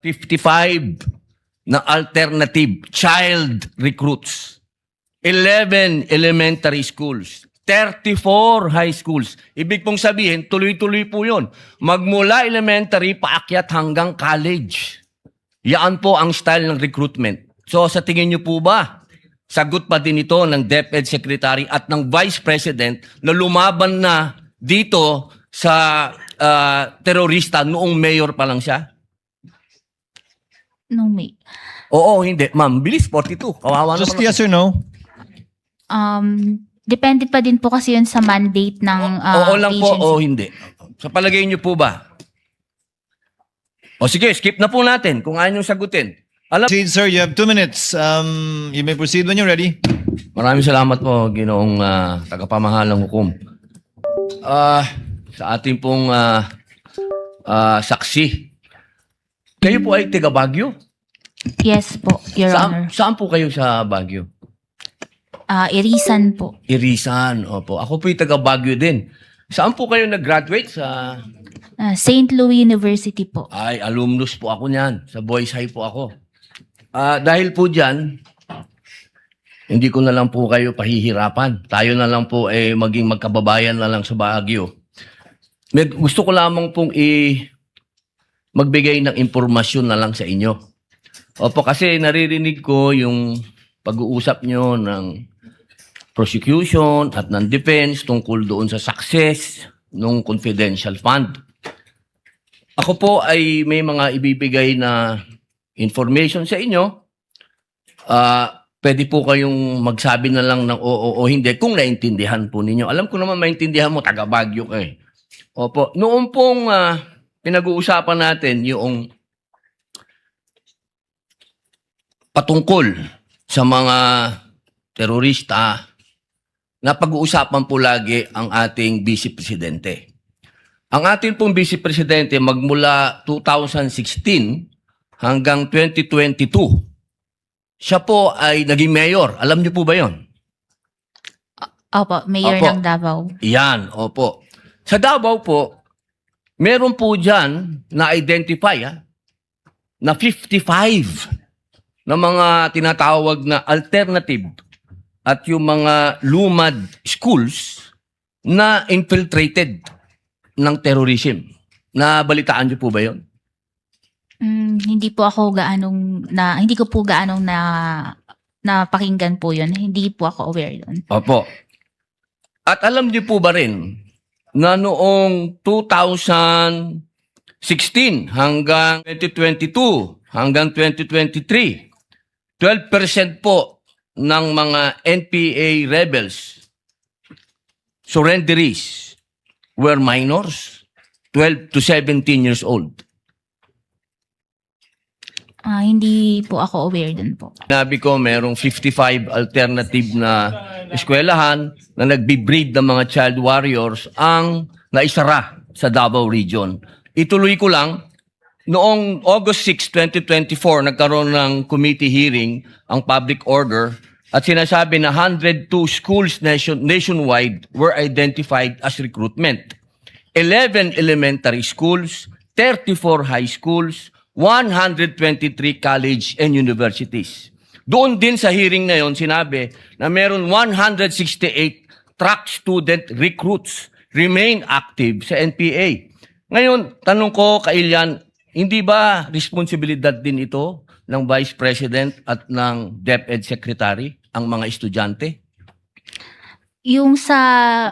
55 na alternative child recruits, 11 elementary schools, 34 high schools. Ibig pong sabihin, tuloy-tuloy po yun. Magmula elementary, paakyat hanggang college. Yan po ang style ng recruitment. So sa tingin niyo po ba, sagot pa din ito ng DepEd Secretary at ng Vice President na lumaban na dito sa terorista noong mayor pa lang siya? No, may. Oo, hindi. Ma'am, bilis, 42. Kawawa Just naman. yes or no? Depende pa din po kasi yun sa mandate ng Oo lang po agency. o hindi. Sa palagay niyo po ba? O sige, skip na po natin kung ayaw niyong sagutin. Alam, Proceed, sir. You have 2 minutes. You may proceed when you're ready. maraming salamat po, Ginoong tagapamahalang hukom. Sa ating pong saksi, kayo po ay taga Baguio? Yes po, Your Honor. Saan po kayo sa Baguio? Irisan po. Irisan, opo. Ako po yung taga Baguio din. Saan po kayo nag-graduate? Sa... St. Louis University po. Ay, alumnus po ako niyan. Sa Boys High po ako. Dahil po dyan, hindi ko na lang po kayo pahihirapan. Tayo na lang po maging magkababayan na lang sa Baguio. Gusto ko lamang pong magbigay ng impormasyon na lang sa inyo. Opo, kasi naririnig ko yung pag-uusap nyo ng prosecution at ng defense tungkol doon sa success ng confidential fund. Ako po ay may mga ibibigay na information sa inyo. Pwede po kayong magsabi na lang ng oo o hindi kung naintindihan po ninyo. Alam ko naman maintindihan mo, taga Baguio ka eh. Opo, noong pong pinag-uusapan natin yung patungkol sa mga terorista, na pag-uusapan po lagi ang ating Vice Presidente. Ang ating pong Vice Presidente magmula 2016 hanggang 2022, siya po ay naging mayor. Alam niyo po ba yon? Opo, Mayor Opo. ng Davao. Yan, opo. Sa Davao po, meron po dyan na-identify na 55 na mga tinatawag na alternative at yung mga lumad schools na infiltrated ng terrorism. Nabalitaan niyo po ba yon? Hindi po ako hindi ko po gaanong napakinggan po yun. Hindi po ako aware yun. Opo. At alam niyo po ba rin na noong 2016 hanggang 2022 hanggang 2023, 12% po ng mga NPA rebels, surrenderies, were minors, 12 to 17 years old. Hindi po ako aware dun po. Sinabi ko, merong 55 alternative na eskwelahan na nagbe-breed ng mga child warriors ang naisara sa Davao Region. Ituloy ko lang, noong August 6, 2024, nagkaroon ng committee hearing ang public order at sinasabi na 102 schools nationwide were identified as recruitment. 11 elementary schools, 34 high schools, 123 college and universities. Doon din sa hearing na yon sinabi na meron 168 track student recruits remain active sa NPA. Ngayon, tanong ko kay Ilian, hindi ba responsibilidad din ito ng Vice President at ng DepEd Secretary ang mga estudyante? Yung sa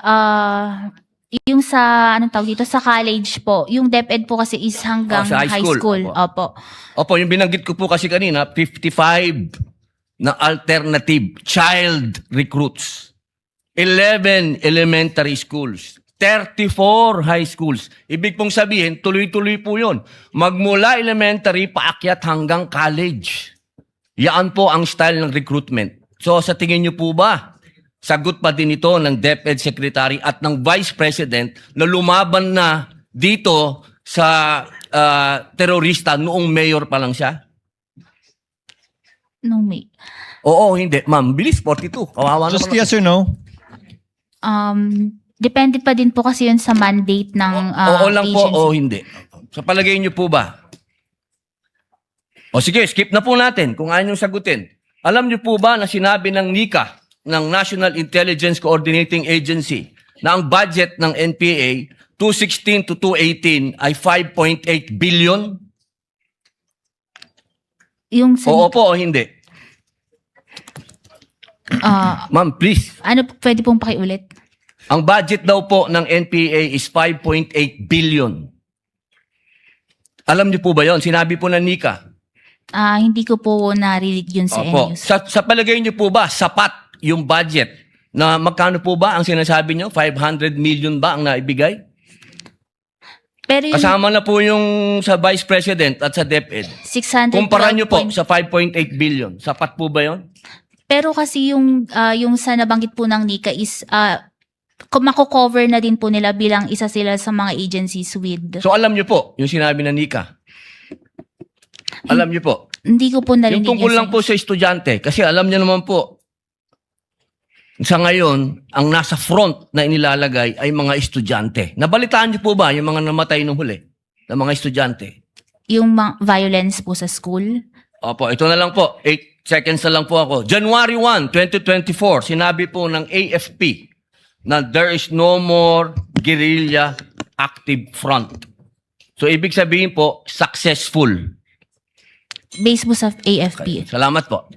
anong tawag dito, sa college po, yung DepEd po kasi is hanggang sa high school. Opo. Opo. Opo, yung binanggit ko po kasi kanina, 55 na alternative child recruits. 11 elementary schools. 34 high schools. Ibig pong sabihin, tuloy-tuloy po yun. Magmula elementary, paakyat hanggang college. Yan po ang style ng recruitment. So sa tingin niyo po ba, sagot pa din ito ng DepEd Secretary at ng Vice President na lumaban na dito sa terorista noong mayor pa lang siya? No, may. Oo, hindi. Ma'am, bilis, 42. Kawawa Just naman. yes or no? Depende pa din po kasi yun sa mandate ng Oo lang po agency. o hindi. Sa palagay niyo po ba? O sige, skip na po natin kung ayaw niyong sagutin. Alam niyo po ba na sinabi ng NICA, ng National Intelligence Coordinating Agency, na ang budget ng NPA 2016 to 2018 ay 5.8 billion? Yung sa, Oo po o hindi? Ma'am, please. ano, pwede pong pakiulit? Ang budget daw po ng NPA is 5.8 billion. Alam niyo po ba yon? Sinabi po ng NICA. Hindi ko po narinig yun sa Opo. news. Sa palagay niyo po ba, sapat yung budget na magkano po ba ang sinasabi niyo? 500 million ba ang naibigay? Pero yung Kasama na po yung sa Vice President at sa DepEd. 612 Kumpara niyo po point- sa 5.8 billion. Sapat po ba yon? Pero kasi yung sa nabanggit po ng NICA is mako-cover na din po nila bilang isa sila sa mga agencies with. So alam niyo po yung sinabi ng NICA. Alam niyo po. Hindi ko po narinig Yung tungkol yun lang po sa estudyante. Kasi alam niyo naman po, sa ngayon, ang nasa front na inilalagay ay mga estudyante. Nabalitaan niyo po ba yung mga namatay nung huli na mga estudyante? Yung violence po sa school. Opo, ito na lang po. 8 seconds na lang po ako. January 1, 2024, sinabi po ng AFP na there is no more guerrilla active front. So, ibig sabihin po, successful. Based po sa AFP. Salamat po.